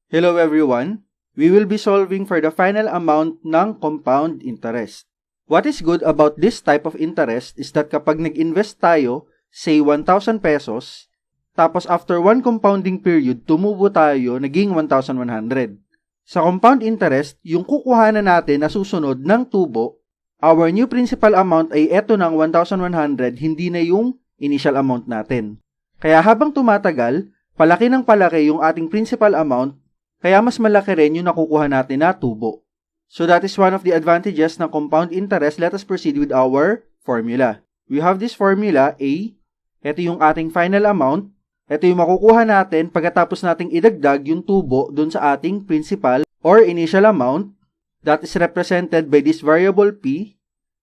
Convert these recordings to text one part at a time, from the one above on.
Hello everyone! We will be solving for the final amount ng compound interest. What is good about this type of interest is that kapag nag-invest tayo, say 1,000 pesos, tapos after one compounding period, tumubo tayo, naging 1,100. Sa compound interest, yung kukuhanan natin na susunod ng tubo, our new principal amount ay eto ng 1,100, hindi na yung initial amount natin. Kaya habang tumatagal, palaki ng palaki yung ating principal amount, kaya mas malaki rin yung nakukuha natin na tubo. So that is one of the advantages ng compound interest. Let us proceed with our formula. We have this formula A. Ito yung ating final amount. Ito yung makukuha natin pagkatapos nating idagdag yung tubo dun sa ating principal or initial amount. That is represented by this variable P.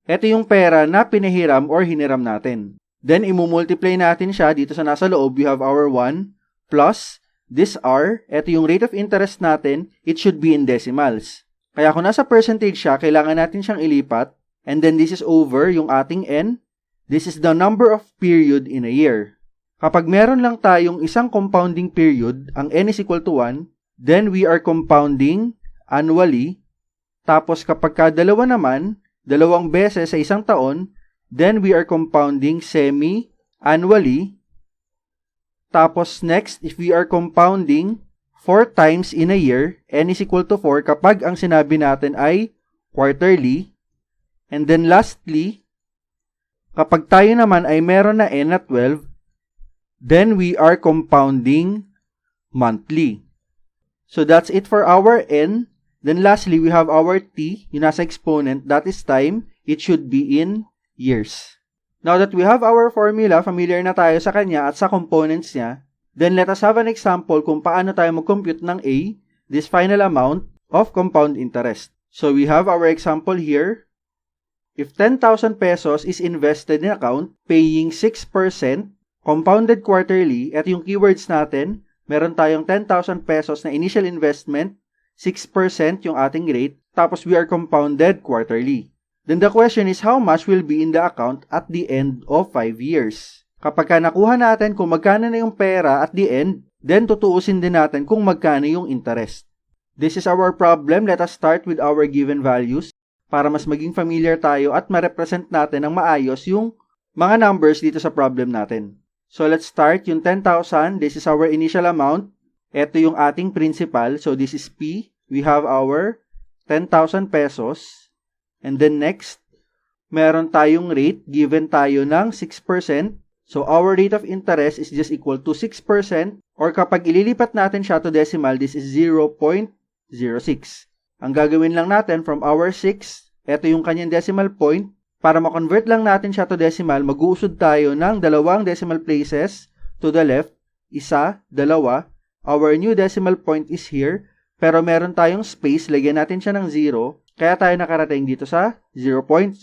Ito yung pera na pinahiram or hiniram natin. Then, imumultiply natin siya dito sa nasa loob. We have our 1 plus this R, ito yung rate of interest natin, it should be in decimals. Kaya kung nasa percentage siya, kailangan natin siyang ilipat. And then this is over yung ating N. This is the number of period in a year. Kapag meron lang tayong isang compounding period, ang N is equal to 1, then we are compounding annually. Tapos kapag dalawa naman, dalawang beses sa isang taon, then we are compounding semi-annually. Tapos next, if we are compounding 4 times in a year, N is equal to 4 kapag ang sinabi natin ay quarterly. And then lastly, kapag tayo naman ay meron na N na 12, then we are compounding monthly. So that's it for our N. Then lastly, we have our T, yung nasa exponent, that is time, it should be in years. Now that we have our formula, familiar na tayo sa kanya at sa components niya, then let us have an example kung paano tayo mag-compute ng A, this final amount of compound interest. So we have our example here. If 10,000 pesos is invested in account, paying 6%, compounded quarterly, at yung keywords natin, meron tayong 10,000 pesos na initial investment, 6% yung ating rate, tapos we are compounded quarterly. Then the question is how much will be in the account at the end of 5 years. Kapag nakuha natin kung magkano na yung pera at the end, then tutuusin din natin kung magkano yung interest. This is our problem. Let us start with our given values para mas maging familiar tayo at ma-represent natin ng maayos yung mga numbers dito sa problem natin. So let's start yung 10,000. This is our initial amount. Ito yung ating principal. So this is P. We have our 10,000 pesos. And then next, meron tayong rate, given tayo ng 6%. So our rate of interest is just equal to 6%. Or kapag ililipat natin siya to decimal, this is 0.06. Ang gagawin lang natin from our 6, ito yung kanyang decimal point. Para ma-convert lang natin siya to decimal, mag-uusod tayo ng dalawang decimal places to the left. Isa, dalawa. Our new decimal point is here. Pero meron tayong space, lagyan natin siya ng 0. Kaya tayo nakarating dito sa 0.06.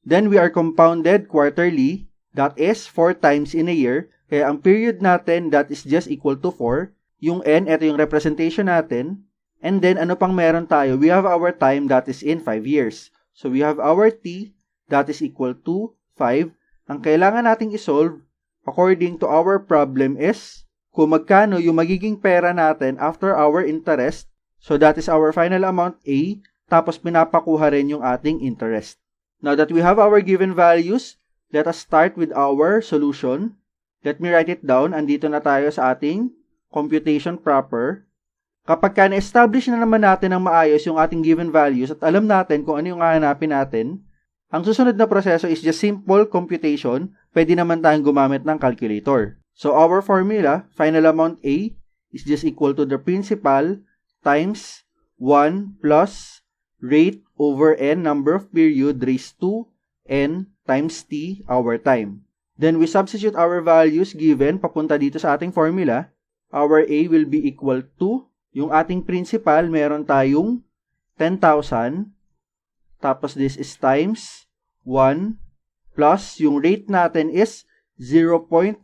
Then we are compounded quarterly, that is 4 times in a year. Kaya ang period natin, that is just equal to 4. Yung N, ito yung representation natin. And then ano pang meron tayo? We have our time, that is in 5 years. So we have our T, that is equal to 5. Ang kailangan nating isolve, according to our problem is, kung magkano yung magiging pera natin after our interest. So that is our final amount A. Tapos pinapakuha rin yung ating interest. Now that we have our given values, let us start with our solution. Let me write it down. Andito na tayo sa ating computation proper. Kapag na-establish na naman natin ng maayos yung ating given values at alam natin kung ano yung hahanapin natin, ang susunod na proseso is just simple computation. Pwede naman tayong gumamit ng calculator. So our formula, final amount A, is just equal to the principal times 1 plus rate over N, number of period, raised to N times T, our time. Then we substitute our values given papunta dito sa ating formula. Our A will be equal to, yung ating principal, meron tayong 10,000. Tapos this is times 1 plus, yung rate natin is 0.06.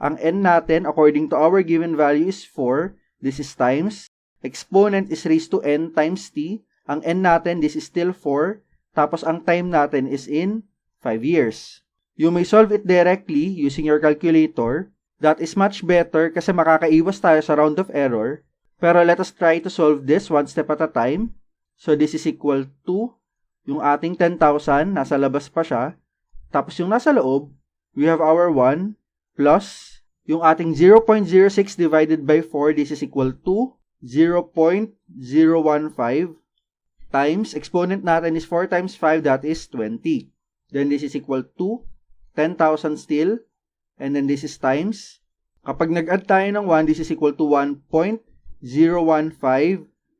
Ang N natin, according to our given value, is 4. This is times. Exponent is raised to N times T. Ang N natin, this is still 4. Tapos ang time natin is in 5 years. You may solve it directly using your calculator. That is much better kasi makakaiwas tayo sa round of error. Pero let us try to solve this one step at a time. So this is equal to yung ating 10,000, nasa labas pa siya. Tapos yung nasa loob, we have our 1 plus yung ating 0.06 divided by 4, this is equal to 0.015 times, exponent natin is 4 times 5, that is 20. Then this is equal to 10,000 still, and then this is times. Kapag nag-add tayo ng 1, this is equal to 1.015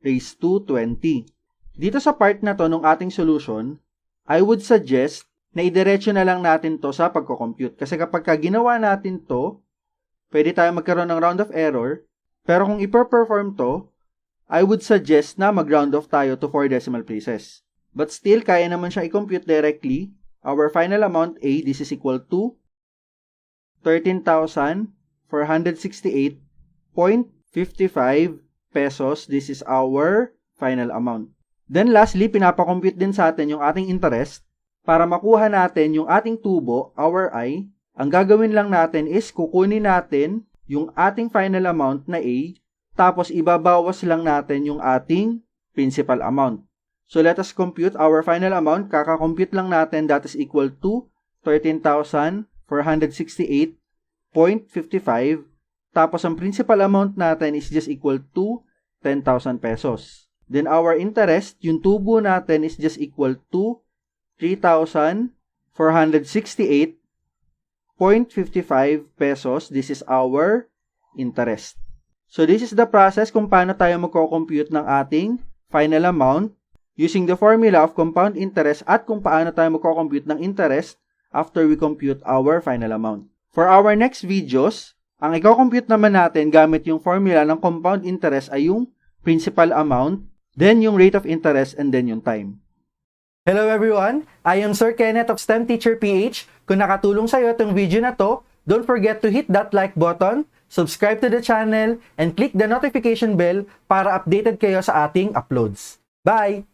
raised to 20. Dito sa part na to ng ating solution, I would suggest na idiretso na lang natin to sa pagko-compute. Kasi kapag ginawa natin to, pwede tayo magkaroon ng round of error. Pero kung i-perform to, I would suggest na mag-round off tayo to 4 decimal places. But still, kaya naman siya i-compute directly. Our final amount A, this is equal to 13,468.55 pesos. This is our final amount. Then lastly, pinapakompute din sa atin yung ating interest. Para makuha natin yung ating tubo, our I, ang gagawin lang natin is kukunin natin yung ating final amount na A, tapos ibabawas lang natin yung ating principal amount. So let us compute our final amount. Kaka-compute lang natin, that is equal to 13,468.55. Tapos ang principal amount natin is just equal to 10,000 pesos. Then our interest, yung tubo natin is just equal to 3,468.55 pesos. This is our interest. So this is the process kung paano tayo magko-compute ng ating final amount using the formula of compound interest at kung paano tayo magko-compute ng interest after we compute our final amount. For our next videos, ang i-compute naman natin gamit yung formula ng compound interest ay yung principal amount, then yung rate of interest, and then yung time. Hello everyone! I am Sir Kenneth of STEM Teacher PH. Kung nakatulong sa'yo itong video na to, don't forget to hit that like button, subscribe to the channel, and click the notification bell para updated kayo sa ating uploads. Bye!